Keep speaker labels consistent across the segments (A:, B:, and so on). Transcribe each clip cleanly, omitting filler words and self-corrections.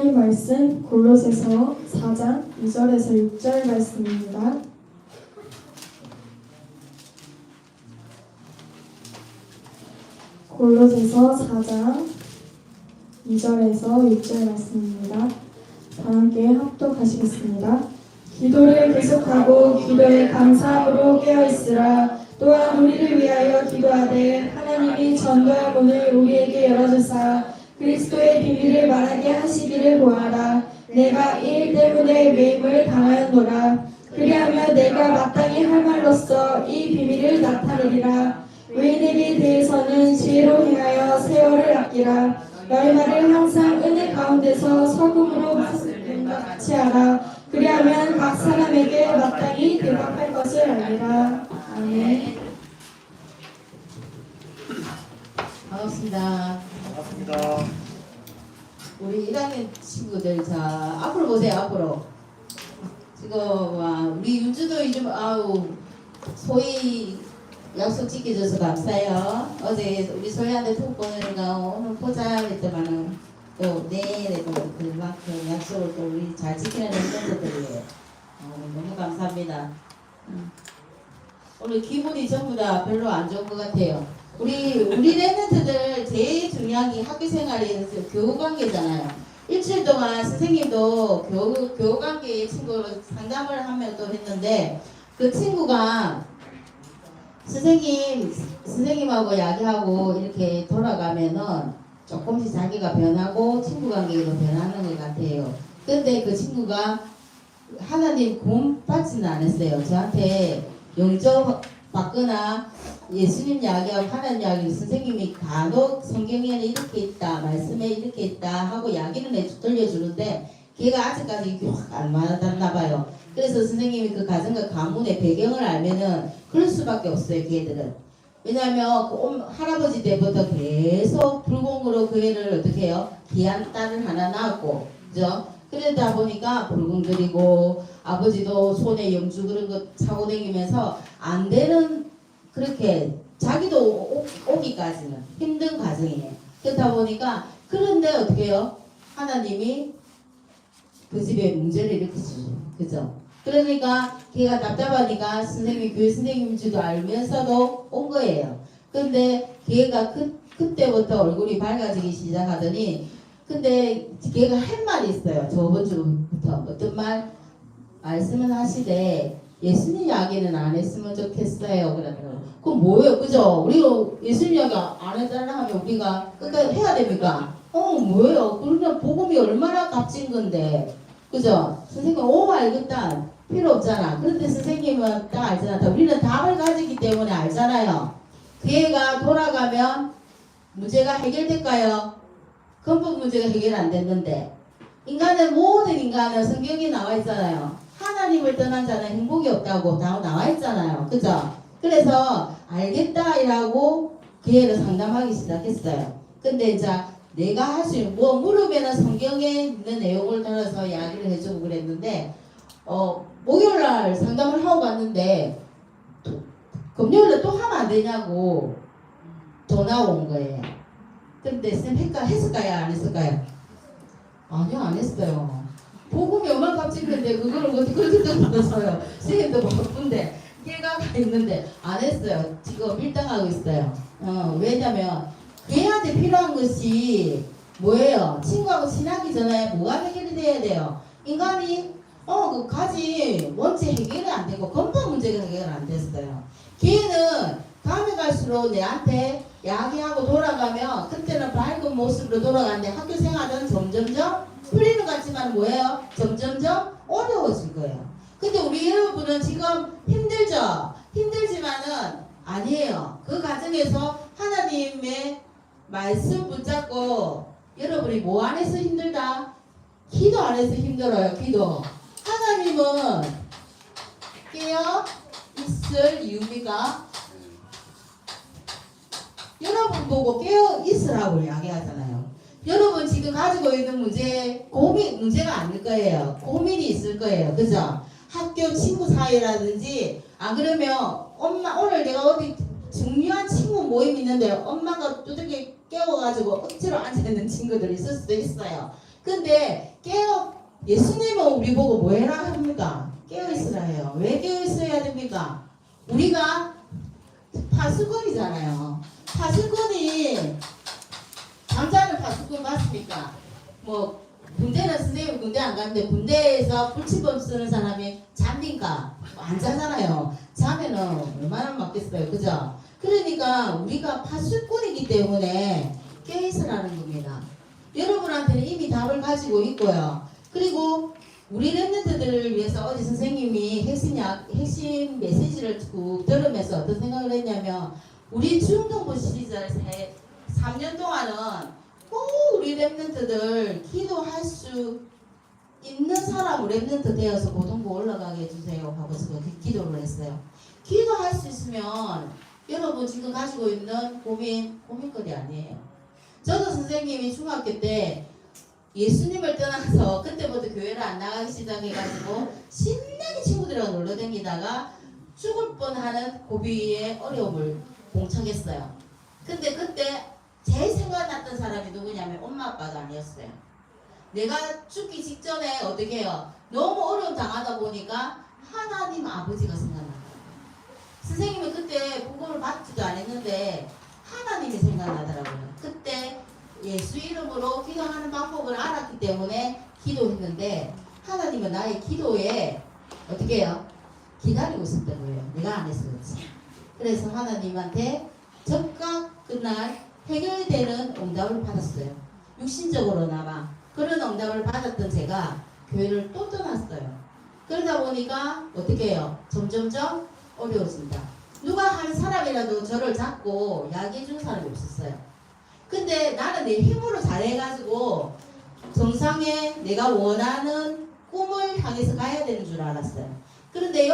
A: 하나님 말씀 골로새서 4장 2절에서 6절 말씀입니다. 골로새서 4장 2절에서 6절 말씀입니다. 다 함께 합독하시겠습니다. 기도를 계속하고 기도에 감사함으로 깨어있으라. 또한 우리를 위하여 기도하되 하나님이 전도의 문을 우리에게 열어주사 그리스도의 비밀을 말하게 하시기를 구하라. 내가 이 일 때문에 매임을 당하였노라. 그리하면 내가 마땅히 할 말로써 이 비밀을 나타내리라. 의인에게 대해서는 지혜로 행하여 세월을 아끼라. 너희 말을 항상 은혜 가운데서 소금으로 맛을 것 같이 하라. 그리하면 각 사람에게 마땅히 대답할 것을 알리라. 아멘.
B: 반갑습니다.
C: 반갑습니다.
B: 우리 1학년 친구들 자 앞으로 보세요. 앞으로. 지금 우리 윤주도 요즘 소희 약속 지켜줘서 감사해요. 어제 우리 소희한테 톡 보내니까 오늘 보자 했더만은 또 내일에 또 그만큼 약속을 또 우리 잘 지키는 멤버들이에요. 너무 감사합니다. 오늘 기분이 전부 다 별로 안 좋은 것 같아요. 우리 랩런트들 제일 중요한 게 학교 생활이 교우 관계잖아요. 일주일 동안 선생님도 교우 관계 친구 상담을 하면 또 했는데 그 친구가 선생님하고 이야기하고 이렇게 돌아가면은 조금씩 자기가 변하고 친구 관계도 변하는 것 같아요. 근데 그 친구가 하나님 구원 받지는 않았어요. 저한테 영접 받거나 예수님 이야기하고 하나님 이야기 선생님이 간혹 성경에는 이렇게 있다 말씀에 이렇게 있다 하고 이야기는 들려주는데 걔가 아직까지 확 안 와닿나 봐요. 그래서 선생님이 그 가정과 가문의 배경을 알면은 그럴 수밖에 없어요. 걔들은. 왜냐하면 그 할아버지 때부터 계속 불공으로 그 애를 어떻게 해요? 귀한 딸을 하나 낳았고 그죠? 그러다 보니까 불공 들이고 아버지도 손에 영주 그런 거 차고 다니면서 안 되는 그렇게 자기도 오기까지는 힘든 과정이에요. 그렇다 보니까 그런데 어떻게 해요? 하나님이 그 집에 문제를 일으키시죠. 그죠? 그러니까 걔가 답답하니까 선생님이 교회 선생님인 줄도 알면서도 온 거예요. 근데 걔가 그때부터 얼굴이 밝아지기 시작하더니 근데 걔가 할 말이 있어요. 저번 주부터 어떤 말씀은 하시되 예수님 이야기는 안 했으면 좋겠어요. 그러더라고요. 그럼 뭐예요? 그죠? 우리가 예수님 이야기 안 했다라 하면 우리가 끝까지 해야 됩니까? 뭐예요? 그러면 복음이 얼마나 값진 건데. 그죠? 선생님, 알겠다. 필요 없잖아. 그런데 선생님은 딱 알잖아. 우리는 답을 가지기 때문에 알잖아요. 그 애가 돌아가면 문제가 해결될까요? 근본 문제가 해결 안 됐는데. 모든 인간은 성경에 나와 있잖아요. 하나님을 떠난 자는 행복이 없다고 다 나와 있잖아요. 그죠? 그래서 알겠다 이라고 그 애를 상담하기 시작했어요. 근데 이제 내가 할 수 있는 물으면은 성경에 있는 내용을 따라서 이야기를 해주고 그랬는데 목요일날 상담을 하고 갔는데 금요일날 또 하면 안 되냐고 전화가 온 거예요. 근데 쌤 했을까요? 안 했을까요? 아니요, 안 했어요. 복음이 얼마나 값진 건데 그걸 어떻게 그렇게 뜯어서요. 선생님도 바쁜데 걔가 있는데 안 했어요. 지금 밀당하고 있어요. 왜냐면 걔한테 필요한 것이 뭐예요? 친구하고 친하기 전에 뭐가 해결이 돼야 돼요? 인간이 그 가지 원체 해결이 안 되고 근본 문제가 해결 안 됐어요. 걔는 다음에 갈수록 내한테 이야기하고 돌아가면 그때는 밝은 모습으로 돌아가는데 학교 생활은 점점점 풀리는 것 같지만 뭐예요? 점점점 어려워질 거예요. 근데 우리 여러분은 지금 힘들죠? 힘들지만은 아니에요. 그 과정에서 하나님의 말씀 붙잡고 여러분이 뭐 안해서 힘들다? 기도 안해서 힘들어요. 기도. 하나님은 깨어 있을 이유가 여러분 보고 깨어 있으라고 이야기하잖아요. 여러분 지금 가지고 있는 문제가 아닐 거예요. 고민이 있을 거예요. 그죠? 학교 친구 사이라든지 안 그러면 엄마 오늘 내가 어디 중요한 친구 모임 있는데 엄마가 두둑이 깨워가지고 억지로 앉아있는 친구들이 있을 수도 있어요. 근데 예수님은 우리 보고 뭐 해라 합니까? 깨어있으라 해요. 왜 깨어있어야 됩니까? 우리가 파수꾼이잖아요. 파수꾼이 잠자는 파수꾼 맞습니까? 뭐 군대는 선생님 군대 안 가는데 군대에서 불치범 쓰는 사람이 잡니까? 안 자잖아요. 자면은 얼마나 맞겠어요. 그죠? 그러니까 우리가 파수꾼이기 때문에 깨어있으라는 겁니다. 여러분한테는 이미 답을 가지고 있고요. 그리고 우리 랩런트들을 위해서 어제 선생님이 핵심 메시지를 쭉 들으면서 어떤 생각을 했냐면 우리 중동부 시리즈에서 3년 동안은 꼭 우리 랩런트들 기도할 수 있는 사람으로 랩런트 되어서 고등부 올라가게 해주세요 하고서 기도를 했어요. 기도할 수 있으면 여러분 지금 가지고 있는 고민거리 아니에요. 저도 선생님이 중학교 때 예수님을 떠나서 그때부터 교회를 안 나가기 시작해가지고 신나게 친구들하고 놀러 다니다가 죽을 뻔하는 고비의 어려움을 봉착했어요. 근데 그때 제일 생각났던 사람이 누구냐면 엄마 아빠가 아니었어요. 내가 죽기 직전에 어떻게 해요? 너무 어려움 당하다 보니까 하나님 아버지가 생각나요. 선생님은 그때 복음을 받지도 않았는데 하나님이 생각나더라고요. 그때 예수 이름으로 기도하는 방법을 알았기 때문에 기도했는데 하나님은 나의 기도에 어떻게 해요? 기다리고 있었던 거예요. 내가 안 해서 그렇지. 그래서 하나님한테 적각 그날 해결되는 응답을 받았어요. 육신적으로나마 그런 응답을 받았던 제가 교회를 또 떠났어요. 그러다 보니까 어떻게 해요? 점점점 어려워진다. 누가 한 사람이라도 저를 잡고 이야기해 주는 사람이 없었어요. 근데 나는 내 힘으로 잘해가지고 정상에 내가 원하는 꿈을 향해서 가야 되는 줄 알았어요. 그런데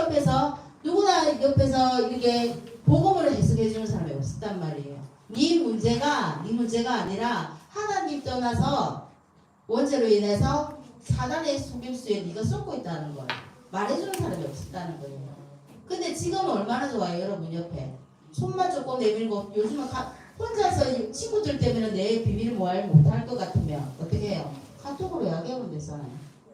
B: 누구나 옆에서 이렇게 복음을 해석해 주는 사람이 없었단 말이에요. 네 문제가 아니라 하나님 떠나서 원죄로 인해서 사단의 속임수에 네가 쏟고 있다는 거예요. 말해주는 사람이 없었다는 거예요. 근데 지금은 얼마나 좋아요. 여러분 옆에 손만 조금 내밀고 요즘은 혼자서 친구들 때문에 내 비밀 못할 것 같으면 어떻게 해요? 카톡으로 이야기하면 되잖아요.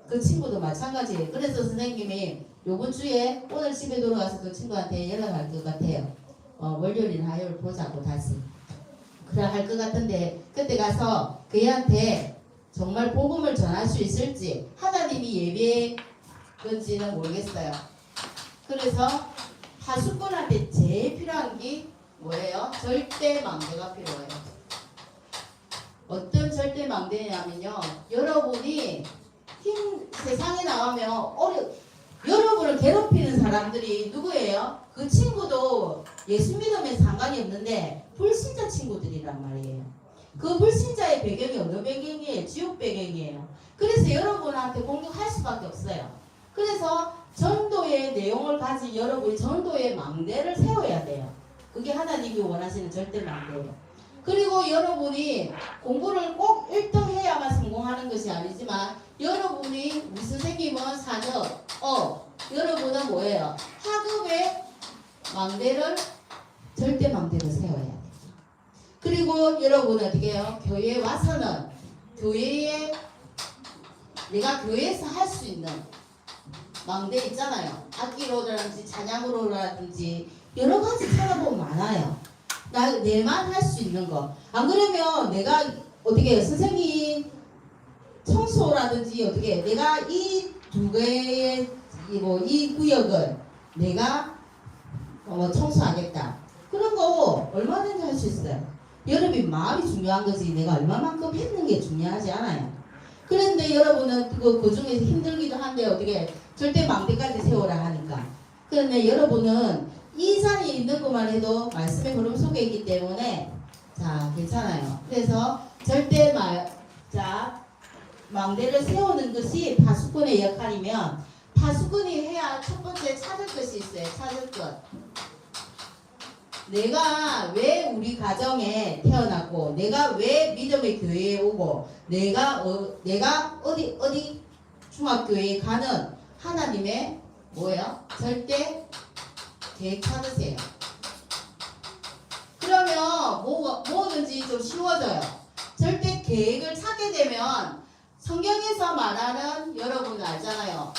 B: 그 친구도 마찬가지예요. 그래서 선생님이 요번 주에 오늘 집에 돌아가서 그 친구한테 연락할 것 같아요. 월요일이나 화요일 보자고 다시. 그래 할 것 같은데 그때 가서 그애한테 정말 복음을 전할 수 있을지 하나님이 예비해 건지는 모르겠어요. 그래서 파수꾼한테 제일 필요한 게 뭐예요? 절대망대가 필요해요. 어떤 절대망대냐면요. 여러분이 세상에 나가면 여러분을 괴롭히는 사람들이 누구예요? 그 친구도 예수 믿으면 상관이 없는데 불신자 친구들이란 말이에요. 그 불신자의 배경이 어느 배경이에요? 지옥 배경이에요. 그래서 여러분한테 공격할 수밖에 없어요. 그래서 전도의 내용을 가진 여러분이 전도의 망대를 세워야 돼요. 그게 하나님이 원하시는 절대망대예요. 그리고 여러분이 공부를 꼭 1등 해야만 성공하는 것이 아니지만 여러분이 우리 선생님은 산업, 여러분은 뭐예요? 학업의 망대를 절대망대를 세워야 돼요. 그리고 여러분은 어떻게 해요? 교회에 와서는 내가 교회에서 할 수 있는 망대 있잖아요. 악기로라든지 찬양으로라든지 여러 가지 찾아보면 많아요. 내만 할 수 있는 거. 안 그러면 내가 어떻게 해요? 선생님 청소라든지 어떻게 해? 내가 이 두 개의 이 구역을 내가 청소하겠다. 그런 거 얼마든지 할 수 있어요. 여러분 마음이 중요한 거지 내가 얼마만큼 했는 게 중요하지 않아요. 그런데 여러분은 그 중에서 힘들기도 한데 어떻게 절대 망대까지 세우라 하니까. 그런데 여러분은 이 자리에 있는 것만 해도 말씀의 흐름 속에 있기 때문에 자 괜찮아요. 그래서 망대를 세우는 것이 파수꾼의 역할이면 파수꾼이 해야 첫 번째 찾을 것이 있어요. 찾을 것. 내가 왜 우리 가정에 태어났고 내가 왜 믿음의 교회에 오고 내가 어디 중학교에 가는 하나님의 뭐예요? 절대 계획 찾으세요. 그러면 뭐든지 좀 쉬워져요. 절대 계획을 찾게 되면 성경에서 말하는 여러분 알잖아요.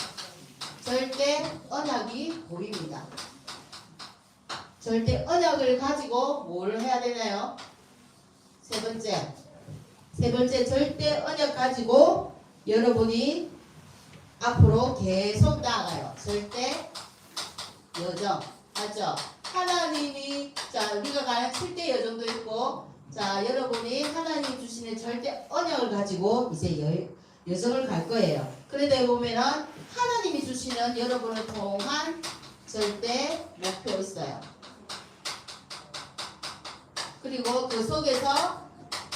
B: 절대 언약이 보입니다. 절대 언약을 가지고 뭘 해야 되나요? 세 번째 절대 언약 가지고 여러분이 앞으로 계속 나아가요. 절대 여정. 맞죠? 하나님이 자 우리가 가는 7대 여정도 있고 자 여러분이 하나님이 주시는 절대 언약을 가지고 이제 여정을 갈 거예요. 그러다 보면은 하나님이 주시는 여러분을 통한 절대 목표 있어요. 그리고 그 속에서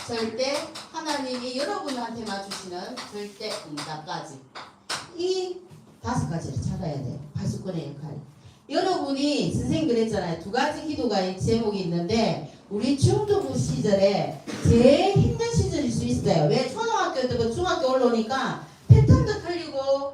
B: 절대 하나님이 여러분한테만 주시는 절대 응답까지 이 5가지를 찾아야 돼요. 파수꾼의 역할이. 여러분이 선생님 그랬잖아요. 2가지 기도가 제목이 있는데 우리 중등부 시절에 제일 힘든 시절일 수 있어요. 왜? 초등학교 때부터 중학교 올라오니까 패턴도 틀리고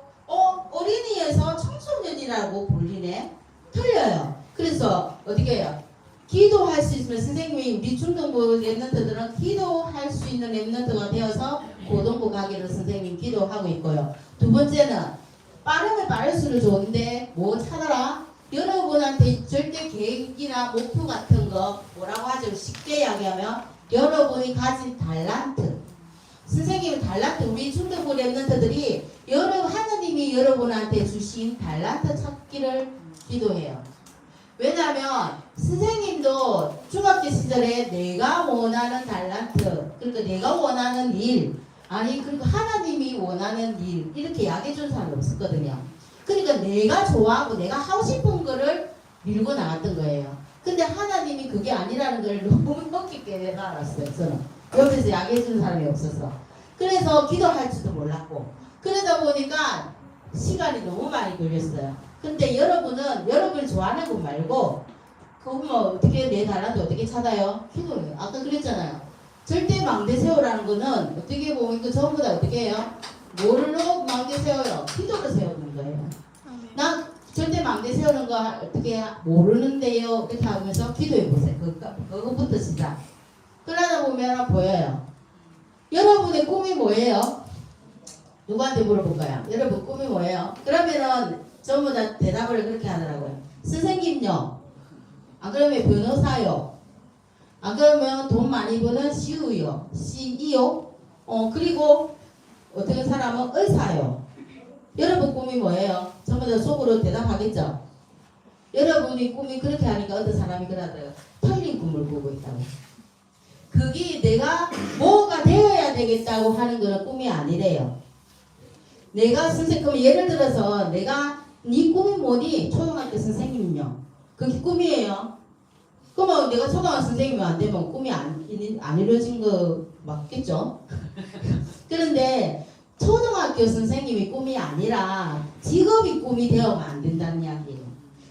B: 어린이에서 청소년이라고 불리네. 틀려요. 그래서 어떻게 해요? 기도할 수 있으면 선생님이 우리 중등부 랩런트들은 기도할 수 있는 랩런트가 되어서 고등부 가기를 선생님 기도하고 있고요. 2번째는 빠르면 빠를수록 좋은데 뭐 찾아라? 여러분한테 절대 계획이나 목표 같은 거 뭐라고 하죠? 쉽게 이야기하면 여러분이 가진 달란트. 선생님은 달란트 우리 중등부 랩런트들이 하나님이 여러분한테 주신 달란트 찾기를 기도해요. 왜냐하면 선생님도 중학교 시절에 내가 원하는 달란트 그러니까 내가 원하는 일 아니 그리고 하나님이 원하는 일 이렇게 이야기해 준 사람이 없었거든요. 그러니까 내가 좋아하고 내가 하고 싶은 거를 밀고 나갔던 거예요. 근데 하나님이 그게 아니라는 걸 너무 느끼게 알았어요. 저는 옆에서 이야기해 주는 사람이 없어서 그래서 기도할 줄도 몰랐고 그러다 보니까 시간이 너무 많이 걸렸어요. 근데 여러분은 여러분이 좋아하는 것 말고 그거 뭐 어떻게 내 달란트 어떻게 찾아요? 기도해요. 아까 그랬잖아요. 절대 망대 세우라는 거는 어떻게 보면 그 전부 다 어떻게 해요? 뭐로 망대 세워요? 기도로 세우는 거예요. 난 절대 망대 세우는 거 어떻게 모르는데요. 이렇게 하면서 기도해 보세요. 그거부터 시작. 그러다 보면 보여요. 여러분의 꿈이 뭐예요? 누구한테 물어볼까요? 여러분 꿈이 뭐예요? 그러면은 전부 다 대답을 그렇게 하더라고요. 선생님요. 안 그러면 변호사요. 안 그러면 돈 많이 버는 CEO요. CEO. 그리고 어떤 사람은 의사요. 여러분 꿈이 뭐예요? 전부 다 속으로 대답하겠죠? 여러분이 꿈이 그렇게 하니까 어떤 사람이 그러더라고요. 틀린 꿈을 꾸고 있다고. 그게 내가 뭐가 되어야 되겠다고 하는 거는 꿈이 아니래요. 내가 선생님, 예를 들어서 내가 네 꿈이 뭐니? 초등학교 선생님요. 그게 꿈이에요. 그러면 내가 초등학교 선생님이 안 되면 꿈이 안 이루어진 거 맞겠죠? 그런데 초등학교 선생님이 꿈이 아니라 직업이 꿈이 되어가 안 된다는 이야기예요.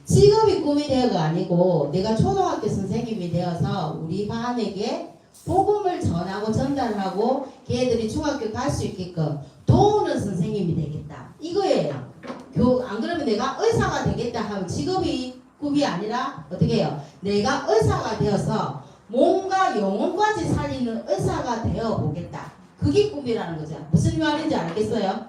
B: 직업이 꿈이 되어가 아니고 내가 초등학교 선생님이 되어서 우리 반에게 복음을 전하고 전달하고 걔들이 중학교 갈 수 있게끔 도우는 선생님이 되겠다. 이거예요. 안 그러면 내가 의사가 되겠다 하면 직업이 꿈이 아니라 어떻게 해요? 내가 의사가 되어서 몸과 영혼까지 살리는 의사가 되어 보겠다. 그게 꿈이라는 거죠. 무슨 말인지 알겠어요?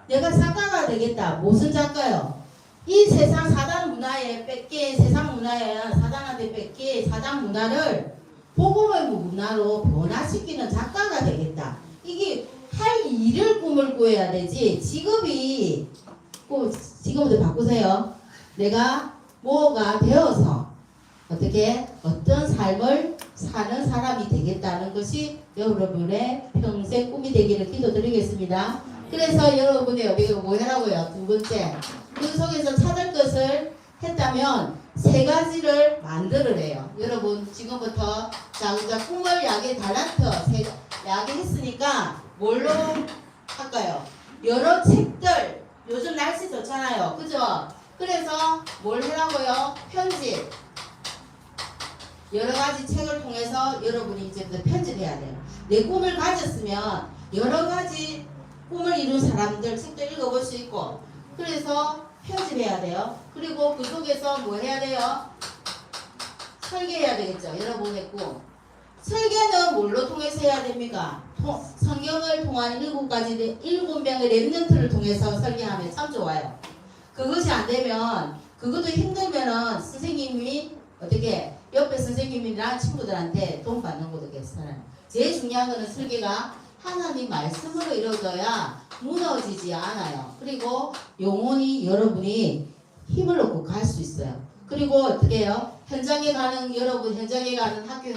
B: 내가 작가가 되겠다. 무슨 작가요? 이 세상 사단 문화에 뺏긴 세상 문화에 사단한테 뺏긴 사단 문화를 복음의 문화로 변화시키는 작가가 되겠다. 이게 할 일을 꿈을 꾸어야 되지 직업이 꼭 지금부터 바꾸세요. 내가 뭐가 되어서 어떻게 어떤 삶을 사는 사람이 되겠다는 것이 여러분의 평생 꿈이 되기를 기도드리겠습니다. 그래서 여러분의 여기가 뭐냐고요? 2번째 그 속에서 찾을 것을 했다면 3가지를 만들으래요. 여러분 지금부터 자 꿈을 약의 달란트 약의 했으니까 뭘로 할까요? 여러 책들 요즘 날씨 좋잖아요. 그죠? 그래서 뭘 하라고요? 편집. 여러 가지 책을 통해서 여러분이 이제부터 편집해야 돼요. 내 꿈을 가졌으면 여러 가지 꿈을 이룬 사람들 책도 읽어볼 수 있고 그래서 편집해야 돼요. 그리고 그 속에서 뭐 해야 돼요? 설계해야 되겠죠. 여러분의 꿈. 설계는 뭘로 통해서 해야 됩니까? 성경을 통한 7명의 렘넌트를 통해서 설계하면 참 좋아요. 그것이 안 되면, 그것도 힘들면은 선생님이 어떻게 옆에 선생님이랑 친구들한테 돈 받는 것도 괜찮아요. 제일 중요한 거는 설계가 하나님 말씀으로 이루어져야 무너지지 않아요. 그리고 영원히 여러분이 힘을 얻고 갈 수 있어요. 그리고 어떻게 해요? 현장에 가는 여러분, 현장에 가는 학교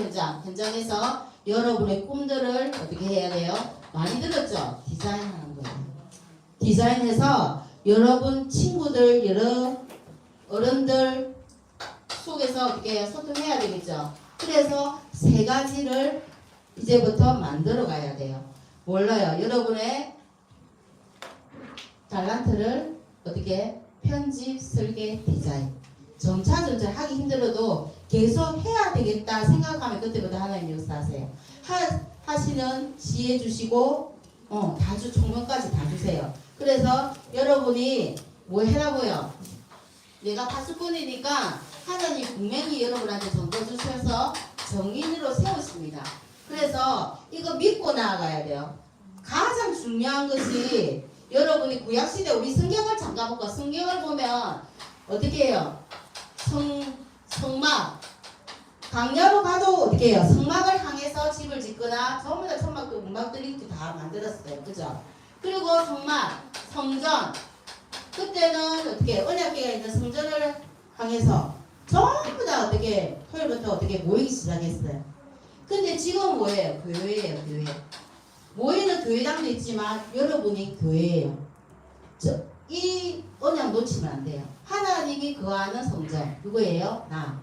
B: 현장에서 여러분의 꿈들을 어떻게 해야 돼요? 많이 들었죠? 디자인하는 거예요. 디자인해서 여러분 친구들, 여러 어른들 속에서 어떻게 해요? 소통해야 되겠죠? 그래서 3가지를 이제부터 만들어 가야 돼요. 몰라요. 여러분의 달란트를 어떻게 편집, 설계, 디자인. 점차 하기 힘들어도 계속 해야 되겠다 생각하면 그때부터 하나님 역사하세요. 하시는 지혜 주시고 총명까지 다 주세요. 그래서 여러분이 뭐 해라고요? 내가 파수꾼이니까 하나님 분명히 여러분한테 정보 주셔서 정인으로 세우십니다. 그래서 이거 믿고 나아가야 돼요. 가장 중요한 것이 여러분이 구약시대 우리 성경을 잠깐 볼까? 성경을 보면 어떻게 해요? 성막 강야로 가도 어떻게 해요? 성막을 향해서 집을 짓거나 전부 다 천막도 문막들이 다 만들었어요. 그죠? 그리고 성막, 성전 그때는 어떻게 언약궤가 있는 성전을 향해서 전부 다 어떻게 토요일부터 어떻게 모이기 시작했어요. 근데 지금 뭐예요? 교회예요. 교회. 모이는 교회당도 있지만 여러분이 교회예요. 이 언약 놓치면 안 돼요. 하나님이 거하는 성전 누구예요? 나.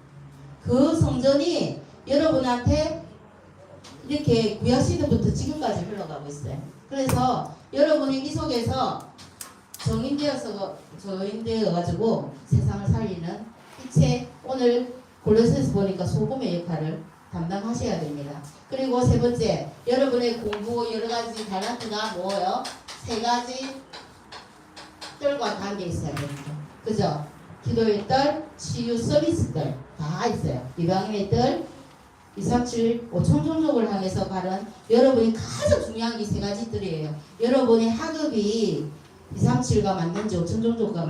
B: 그 성전이 여러분한테 이렇게 구약시대부터 지금까지 흘러가고 있어요. 그래서 여러분이 이 속에서 정인되어가지고 세상을 살리는 이체 오늘 골로새서 보니까 소금의 역할을 담당하셔야 됩니다. 그리고 3번째, 여러분의 공부 여러가지 달란트가 뭐예요? 3가지 뜰과 관계 있어야 됩니다. 그죠? 기도의 뜰, 치유 서비스들 다 있어요. 이방인의 뜰, 237, 5천 종족을 향해서 가는 여러분이 가장 중요한 게 3가지 뜰이에요. 여러분의 학업이 237가 맞는지 5천 종족과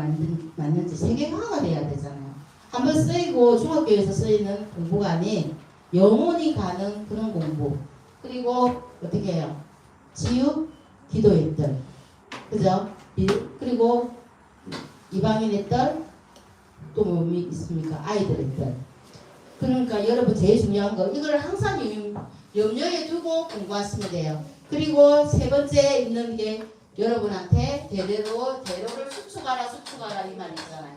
B: 맞는지 세계화가 돼야 되잖아요. 한번 쓰이고 중학교에서 쓰이는 공부가 아닌 영혼이 가는 그런 공부. 그리고 어떻게 해요? 지유, 기도의 뜰. 그죠? 그리고 이방인의 뜰, 또 뭐 있습니까? 아이들의 뜰. 그러니까 여러분 제일 중요한 거 이걸 항상 염려에 두고 공부하시면 돼요. 그리고 3번째 있는 게 여러분한테 대로를 수축하라 이 말 있잖아요.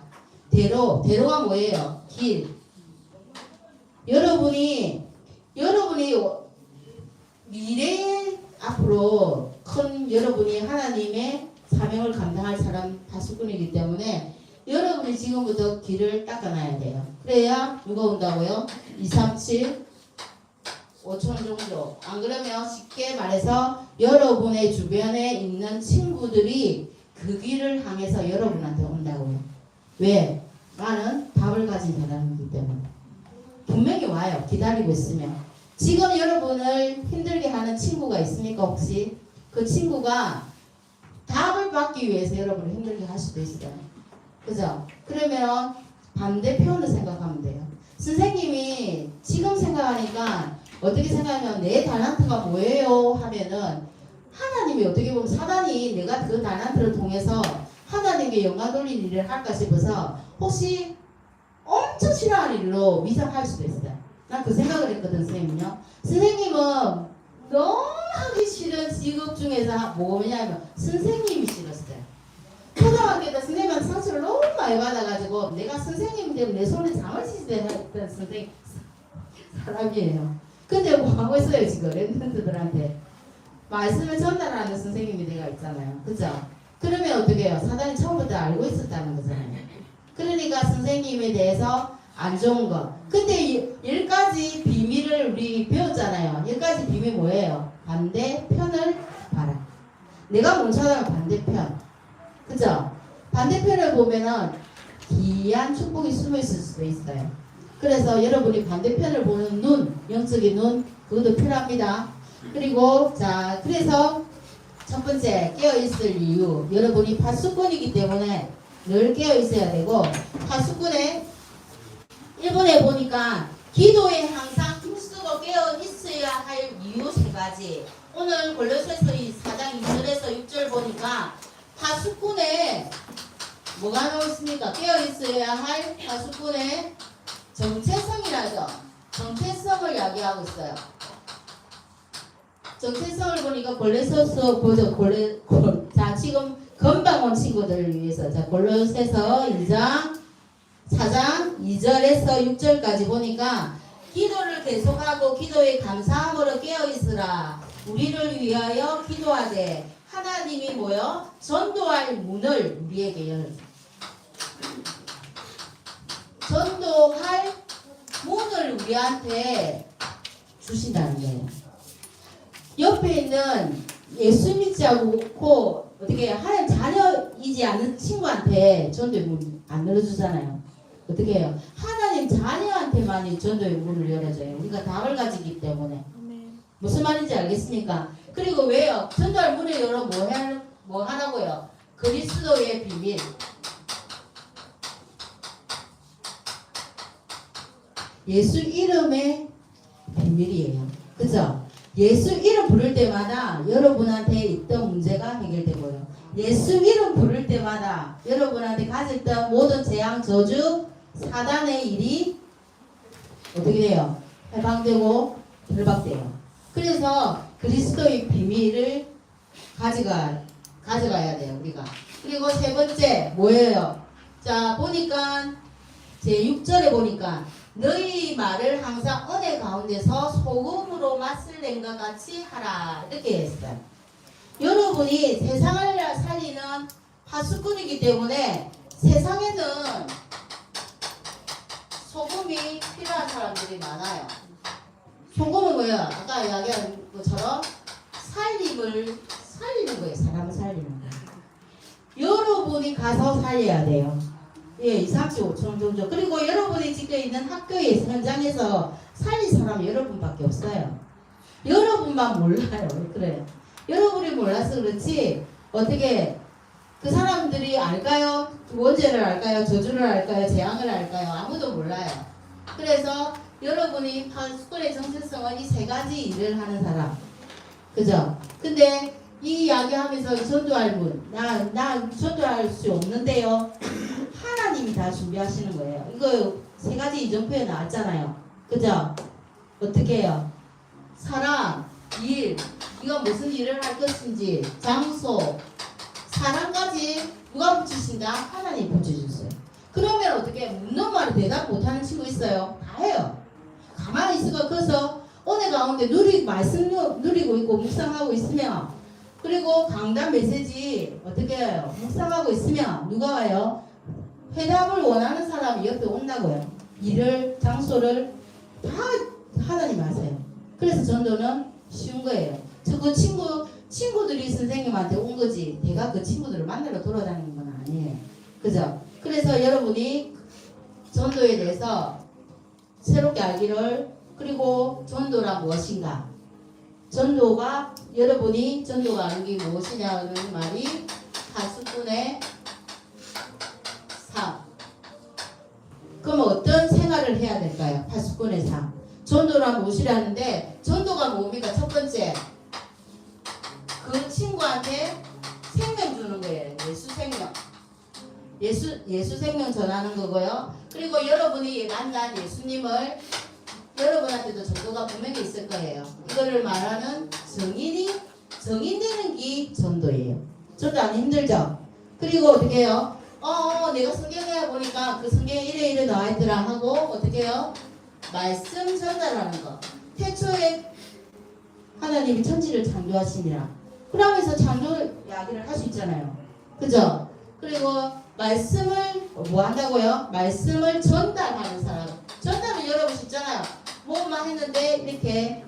B: 대로가 뭐예요? 길. 여러분이 미래 앞으로 큰 여러분이 하나님의 사명을 감당할 사람 파수꾼이기 때문에 여러분이 지금부터 길을 닦아놔야 돼요. 그래야 누가 온다고요? 237 5천 정도. 안 그러면 쉽게 말해서 여러분의 주변에 있는 친구들이 그 길을 향해서 여러분한테 온다고요. 왜? 나는 답을 가진 사람이기 때문에. 분명히 와요. 기다리고 있으면. 지금 여러분을 힘들게 하는 친구가 있습니까? 혹시? 그 친구가 답을 받기 위해서 여러분을 힘들게 할 수도 있어요. 그죠? 그러면 반대편을 생각하면 돼요. 선생님이 지금 생각하니까 어떻게 생각하면 내 달란트가 뭐예요? 하면은 하나님이 어떻게 보면 사단이 내가 그 달란트를 통해서 하나님께 영광 돌리는 일을 할까 싶어서 혹시 엄청 싫어하는 일로 위장할 수도 있어요. 난 그 생각을 했거든, 선생님은요. 선생님은 너무 하기 싫은 직업 중에서 뭐냐면 선생님이 싫었어요. 초등학교 때 선생님한테 상처를 너무 많이 받아가지고 내가 선생님 때문에 내 손에 잠을 치지 했던 선생님 사람이에요. 근데 뭐 하고 있어요 지금 랩런트들한테 말씀을 전달하는 선생님이 내가 있잖아요. 그죠? 그러면 어떻게 해요? 사단이 처음부터 알고 있었다는 거잖아요. 그러니까 선생님에 대해서 안 좋은 거. 근데 10가지 비밀을 우리 배웠잖아요. 10가지 비밀 뭐예요? 반대편을 봐라. 내가 못 찾아면 반대편. 그죠? 반대편을 보면은 기이한 축복이 숨어 있을 수도 있어요. 그래서 여러분이 반대편을 보는 눈, 영적인 눈, 그것도 필요합니다. 그리고 자, 그래서 첫 번째 깨어있을 이유, 여러분이 파수꾼이기 때문에 늘 깨어있어야 되고, 파수꾼의 1번에 보니까 기도에 항상 힘쓰고 깨어있어야 할 이유 세 가지. 오늘 골로새서 4장 2절에서 6절 보니까 파수꾼에 뭐가 나오있습니까? 깨어있어야 할 파수꾼의 정체성이라죠. 정체성을 이야기하고 있어요. 정체성을 보니까 골로새서 보죠. 자, 지금 금방 온 친구들을 위해서 자, 골로새서 2장 4장 2절에서 6절까지 보니까 기도를 계속하고 기도에 감사함으로 깨어있으라. 우리를 위하여 기도하되 하나님이 뭐요? 전도할 문을 우리에게 열. 전도할 문을 우리한테 주신다는 거예요. 옆에 있는 예수 믿지 않고 어떻게 하나님 자녀이지 않은 친구한테 전도의 문 안 열어주잖아요. 어떻게 해요? 하나님 자녀한테만 전도의 문을 열어줘요. 우리가 답을 가지기 때문에. 무슨 말인지 알겠습니까? 그리고 왜요? 전도할 문을 열어 뭐 하라고요? 그리스도의 비밀. 예수 이름의 비밀이에요. 그죠? 예수 이름 부를 때마다 여러분한테 있던 문제가 해결되고요. 예수 이름 부를 때마다 여러분한테 가졌던 모든 재앙, 저주, 사단의 일이 어떻게 돼요? 해방되고 결박돼요. 그래서 그리스도의 비밀을 가져가야 돼요, 우리가. 그리고 세 번째, 뭐예요? 자, 보니까, 제 6절에 보니까, 너희 말을 항상 은혜 가운데서 소금으로 맛을 낸 것 같이 하라. 이렇게 했어요. 여러분이 세상을 살리는 파수꾼이기 때문에 세상에는 소금이 필요한 사람들이 많아요. 소금은 뭐예요? 아까 이야기한 것처럼 살리는 거예요. 사람을 살리는 거예요. 여러분이 가서 살려야 돼요. 예, 2, 3, 4, 5천 정도. 그리고 여러분이 지금 있는 학교의 현장에서 살릴 사람이 여러분밖에 없어요. 여러분만 몰라요. 왜 그래요? 여러분이 몰라서 그렇지 어떻게 그 사람들이 알까요? 원죄를 알까요? 저주를 알까요? 재앙을 알까요? 아무도 몰라요. 그래서 여러분이 파수꾼의 정체성은 이 세 가지 일을 하는 사람. 그죠? 근데 이 이야기하면서 전도할 분, 나 전도할 수 없는데요. 하나님이 다 준비하시는 거예요. 이거 세 가지 이정표에 나왔잖아요. 그죠? 어떻게 해요? 사람, 일, 이거 무슨 일을 할 것인지, 장소, 사람까지 누가 붙이신다? 하나님이 붙여주세요. 그러면 어떻게 묻는 말에 대답 못하는 친구 있어요? 다 해요. 가만히 있으고 그래서 은혜 가운데 말씀 누리고 있고 묵상하고 있으면 그리고 강단 메시지 어떻게 해요? 묵상하고 있으면 누가 와요? 회답을 원하는 사람이 옆에 온다고요. 일을, 장소를 다 하나님 아세요. 그래서 전도는 쉬운 거예요. 그 친구들이 선생님한테 온 거지. 내가 그 친구들을 만나러 돌아다니는 건 아니에요. 그죠? 그래서 여러분이 전도에 대해서 새롭게 알기를 그리고 전도란 무엇인가? 전도가 여러분이 전도가 아는 게 무엇이냐는 말이 파수꾼의 삶. 그럼 어떤 생활을 해야 될까요? 파수꾼의 삶. 전도란 무엇이라는데 전도가 뭡니까? 첫 번째 그 친구한테 생명 주는 거예요. 예수 생명. 예수 생명 전하는 거고요. 그리고 여러분이 만난 예수님을 여러분한테도 전도가 분명히 있을 거예요. 이거를 말하는 정인되는 게 전도예요. 전도 안 힘들죠? 그리고 어떻게 해요? 내가 성경에 보니까 그 성경에 이래 나와 있더라 하고 어떻게 해요? 말씀 전달하는 거. 태초에 하나님이 천지를 창조하시니라. 그러면서 창조 이야기를 할 수 있잖아요. 그죠? 그리고 말씀을 뭐 한다고요? 말씀을 전달하는 사람. 전달은 여러분 쉽잖아요. 뭐만 했는데 이렇게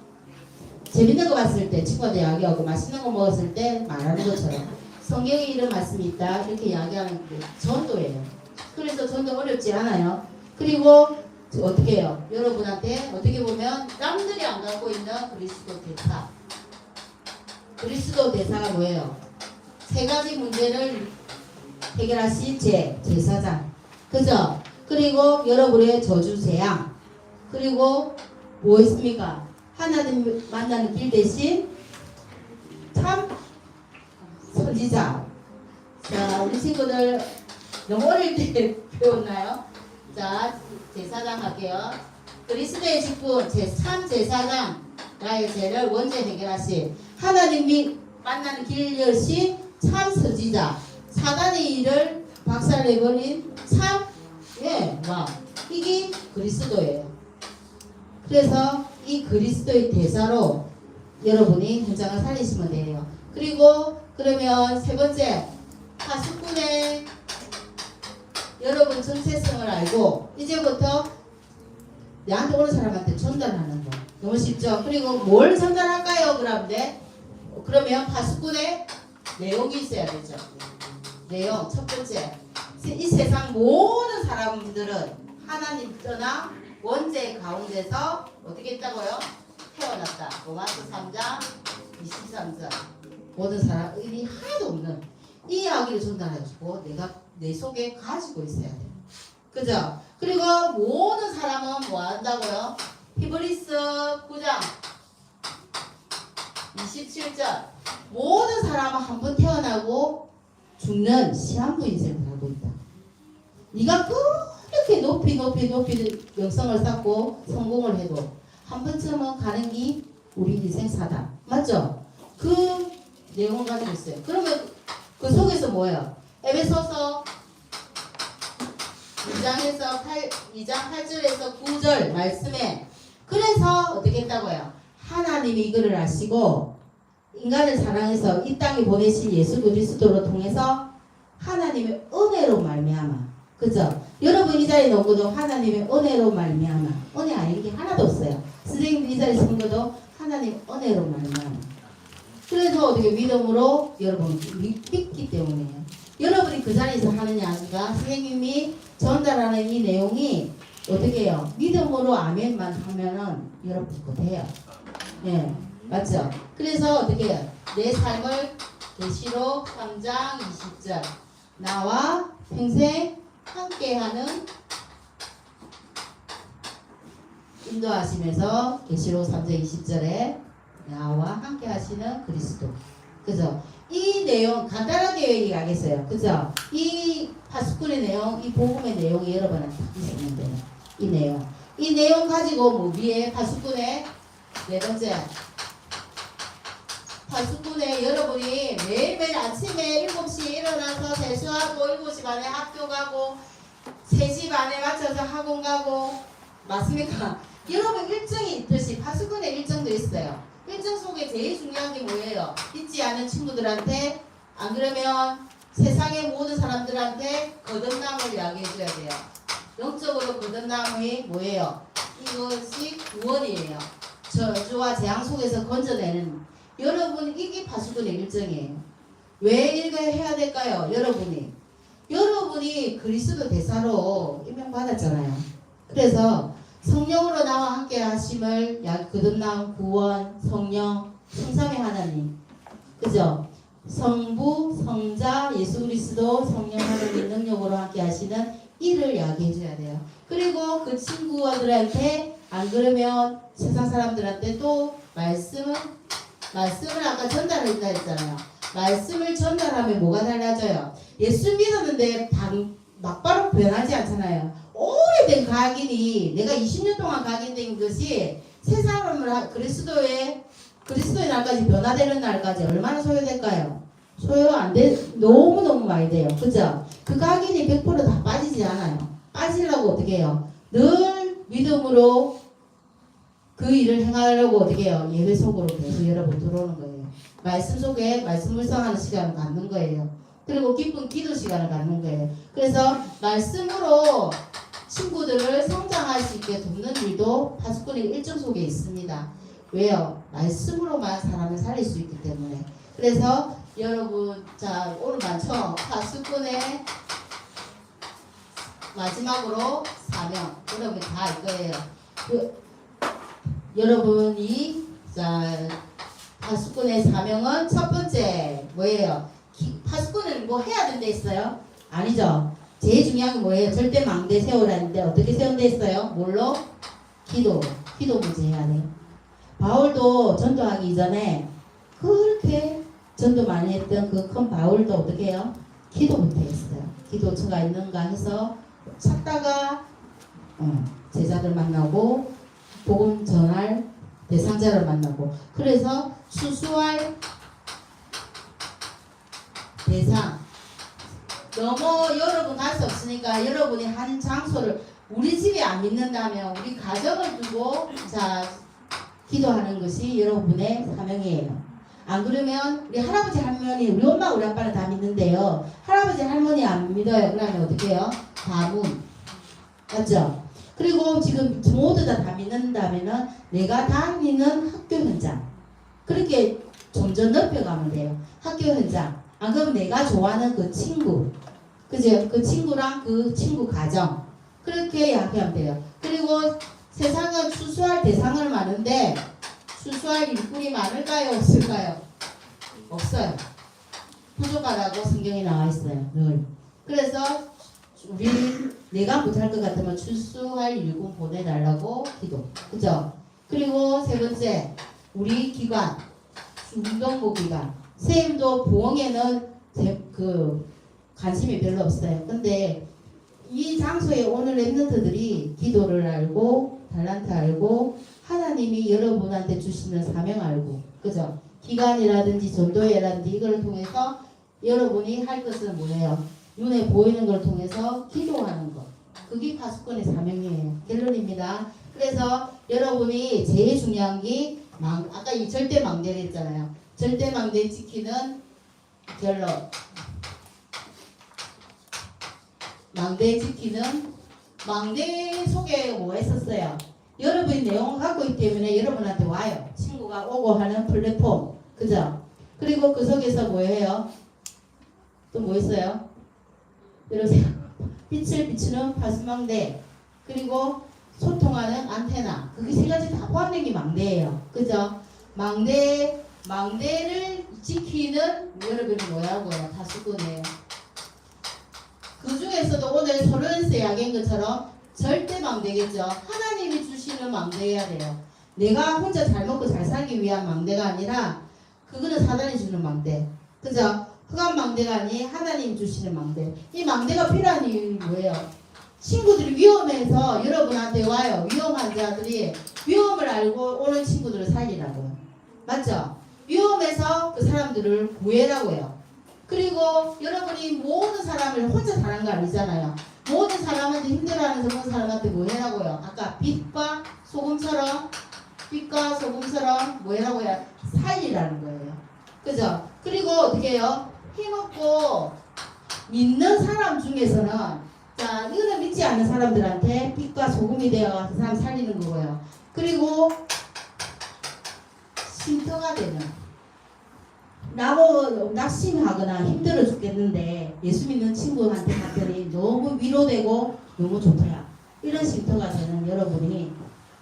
B: 재밌는 거 봤을 때 친구한테 이야기하고 맛있는 거 먹었을 때 말하는 것처럼 성경에 이런 말씀이 있다 이렇게 이야기하는 게 전도예요. 그래서 전도 어렵지 않아요. 그리고 어떻게 해요? 여러분한테 어떻게 보면 남들이 안 갖고 있는 그리스도 대사. 그리스도 대사가 뭐예요? 세 가지 문제를 해결하신 제사장. 그죠? 그리고 여러분의 저주 재앙. 그리고 뭐 있습니까? 하나님 만나는 길 대신 참 선지자. 자, 우리 친구들 너무 어릴 때 배웠나요? 자, 제사장 할게요. 그리스도의 직분 제3제사장 나의 죄를 원죄 해결하신 하나님이 만나는 길 여신 참 선지자 사단의 일을 박살내버린 참 이게 그리스도예요. 그래서 이 그리스도의 대사로 여러분이 현장을 살리시면 돼요. 그리고 그러면 세 번째 파수꾼의 여러분 정체성을 알고 이제부터 내한테 오는 사람한테 전달하는 거 너무 쉽죠? 그리고 뭘 전달할까요? 그러면 파수꾼의 내용이 있어야 되죠. 내용 첫 번째 이 세상 모든 사람들은 하나님 떠나 원죄 가운데서 어떻게 했다고요? 태어났다. 로마서 3장 23절 모든 사람 의리 하나도 없는 이 이야기를 전달해주고 내가 내 속에 가지고 있어야 돼. 그죠? 그리고 모든 사람은 뭐 한다고요? 히브리스 9장 27절 모든 사람은 한 번 태어나고 죽는 시한부 인생을 살고 있다. 네가 그렇게 높이 명성을 쌓고 성공을 해도 한 번쯤은 가는 게 우리 인생 사다. 맞죠? 그 내용을 가지고 있어요. 그러면 그 속에서 뭐예요? 에베소서 2장 8절에서 9절 말씀에 그래서 어떻게 했다고요? 하나님이 이거를 아시고 인간을 사랑해서 이 땅에 보내신 예수 그리스도로 통해서 하나님의 은혜로 말미암아 그죠? 여러분 이 자리에 놓은 것도 하나님의 은혜로 말미암아 은혜 아닌 게 하나도 없어요. 선생님들 이 자리에 쓴 것도 하나님 은혜로 말미암아 그래서 어떻게 믿음으로 여러분 믿기 때문이에요. 여러분이 그 자리에서 하느냐가 선생님이 전달하는 이 내용이 어떻게 해요? 믿음으로 아멘만 하면은 여러분 그거 돼요. 네, 맞죠? 그래서 어떻게 해요? 내 삶을 계시록 3장 20절 나와 평생 함께하는 인도하시면서 계시록 3장 20절에 나와 함께 하시는 그리스도. 그죠? 이 내용 간단하게 얘기하겠어요. 그죠? 이 파수꾼의 내용, 이 복음의 내용이 여러분한테 있으면 돼요. 이 내용 가지고 뭐 위에 파수꾼의 네 번째 파수꾼의 여러분이 매일매일 아침에 7시에 일어나서 세수하고 7시 반에 학교 가고 3시 반에 맞춰서 학원 가고 맞습니까? 여러분 일정이 있듯이 파수꾼의 일정도 있어요. 일정 속에 제일 중요한 게 뭐예요? 잊지 않은 친구들한테 안 그러면 세상의 모든 사람들한테 거듭남을 이야기해줘야 돼요. 영적으로 거듭남이 뭐예요? 이것이 구원이에요. 저주와 재앙 속에서 건져내는 여러분 이게 파수꾼의 일정이에요. 왜 이거 해야 될까요? 여러분이 그리스도 대사로 임명받았잖아요. 그래서 성령으로 나와 함께 하심을 거듭남 구원 성령 성삼의 하나님 그죠? 성부 성자 예수 그리스도 성령 하나님 능력으로 함께 하시는 이를 이야기해 줘야 돼요. 그리고 그 친구들한테 안 그러면 세상 사람들한테 또 말씀을 아까 전달했다 했잖아요. 말씀을 전달하면 뭐가 달라져요? 예수 믿었는데 막바로 변하지 않잖아요. 오래된 각인이 내가 20년 동안 각인된 것이 새 사람을 그리스도의 날까지 변화되는 날까지 얼마나 소요될까요? 소요 안 돼, 너무너무 많이 돼요. 그죠? 그 각인이 100%다 빠지지 않아요. 빠지려고 어떻게 해요? 늘 믿음으로 그 일을 행하려고 어떻게 해요? 예배 속으로 계속 여러분 들어오는 거예요. 말씀 속에 말씀 묵상하는 시간을 갖는 거예요. 그리고 기쁜 기도 시간을 갖는 거예요. 그래서 말씀으로 친구들을 성장할 수 있게 돕는 일도 파수꾼의 일정 속에 있습니다. 왜요? 말씀으로만 사람을 살릴 수 있기 때문에. 그래서 여러분 자 오늘 많죠? 파수꾼의 마지막으로 사명. 여러분 다 알 거예요. 여러분이 자 파수꾼의 사명은 첫 번째 뭐예요? 파수꾼은 뭐 해야 된다 했어요? 아니죠. 제일 중요한 게 뭐예요? 절대 망대 세우라는데 어떻게 세운다 했어요? 뭘로? 기도 문제 해야 돼요. 바울도 전도하기 이전에 그렇게 전도 많이 했던 그 큰 바울도 어떻게 해요? 기도부터 했어요. 기도처가 있는가 해서 찾다가 제자들 만나고 복음 전할 대상자를 만나고 그래서 수수할 대상 너무 여러분 갈 수 없으니까 여러분이 한 장소를 우리 집에 안 믿는다면 우리 가정을 두고 자 기도하는 것이 여러분의 사명이에요. 안 그러면 우리 할아버지 할머니 우리 엄마 우리 아빠는 다 믿는데요. 할아버지 할머니 안 믿어요. 그러면 어떻게 해요? 가문 맞죠? 그리고 지금 모두 다 믿는다면은 내가 다니는 학교 현장 그렇게 점점 넓혀가면 돼요. 학교 현장 안 그러면 내가 좋아하는 그 친구 그죠? 그 친구랑 그 친구 가정 그렇게 이야기하면 돼요. 그리고 세상은 수수할 대상을 많은데 수수할 일꾼이 많을까요? 없을까요? 없어요. 부족하다고 성경에 나와 있어요. 늘. 그래서 우리 내가 못할 것 같으면 출수할 일꾼 보내달라고 기도. 그죠? 그리고 세 번째 우리 기관 운동부 기관 선생님도 부흥에는 관심이 별로 없어요. 근데 이 장소에 오늘 랩런트들이 기도를 알고 달란트 알고 하나님이 여러분한테 주시는 사명 알고 그죠? 기관이라든지 전도회라든지 이걸 통해서 여러분이 할 것은 뭐예요? 눈에 보이는 걸 통해서 기도하는 것. 그게 파수꾼의 사명이에요. 결론입니다. 그래서 여러분이 제일 중요한 게 아까 이 절대 망대를 했잖아요. 절대 망대 지키는 결론. 망대 지키는 망대 속에 뭐 했었어요? 여러분이 내용을 갖고 있기 때문에 여러분한테 와요. 친구가 오고 하는 플랫폼. 그죠? 그리고 그 속에서 뭐 해요? 또 뭐 있어요? 이러세요. 빛을 비추는 파수망대. 그리고 소통하는 안테나. 그게 세 가지 다 포함된 게 망대예요. 그죠? 망대를 지키는 여러분이 뭐라고요? 파수꾼이에요. 그 중에서도 오늘 소련스 이야기한 것처럼 절대 망대겠죠. 하나님이 주시는 망대여야 돼요. 내가 혼자 잘 먹고 잘 살기 위한 망대가 아니라 그거는 사단이 주는 망대. 그죠? 흑암 망대가 아니 하나님 주시는 망대. 이 망대가 필요한 이유는 뭐예요? 친구들이 위험해서 여러분한테 와요. 위험한 자들이 위험을 알고 오는 친구들을 살리라고요. 맞죠? 위험해서 그 사람들을 구해라고요. 그리고 여러분이 모든 사람을 혼자 사는 거 아니잖아요. 모든 사람한테 힘들어하는 모든 사람한테 뭐 해라고요? 아까 빛과 소금처럼 뭐 해라고요? 살리라는 거예요. 그죠? 그리고 어떻게 해요? 힘없고 믿는 사람 중에서는 자 이거는 믿지 않는 사람들한테 빛과 소금이 되어 그 사람 살리는 거고요. 그리고 쉼터가 되는 나고 낙심하거나 힘들어 죽겠는데 예수 믿는 친구한테 갔더니 너무 위로되고 너무 좋더라. 이런 쉼터가 되는 여러분이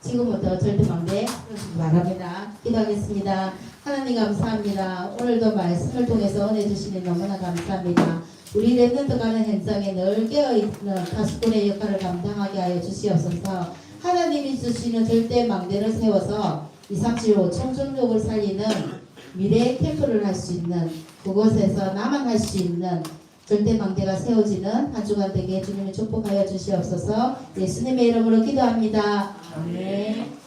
B: 지금부터 절대 망대 하시기 바랍니다. 기도하겠습니다. 하나님 감사합니다. 오늘도 말씀을 통해서 은혜 주시니 너무나 감사합니다. 우리 랩런트 가는 현장에 늘 깨어있는 파수꾼의 역할을 감당하게 하여 주시옵소서. 하나님이 주시는 절대 망대를 세워서 237호 청정역을 살리는 미래의 캠프를 할 수 있는 그곳에서 나만 할 수 있는 절대 망대가 세워지는 한 주간 되게 주님이 축복하여 주시옵소서. 예수님의 이름으로 기도합니다. 아멘.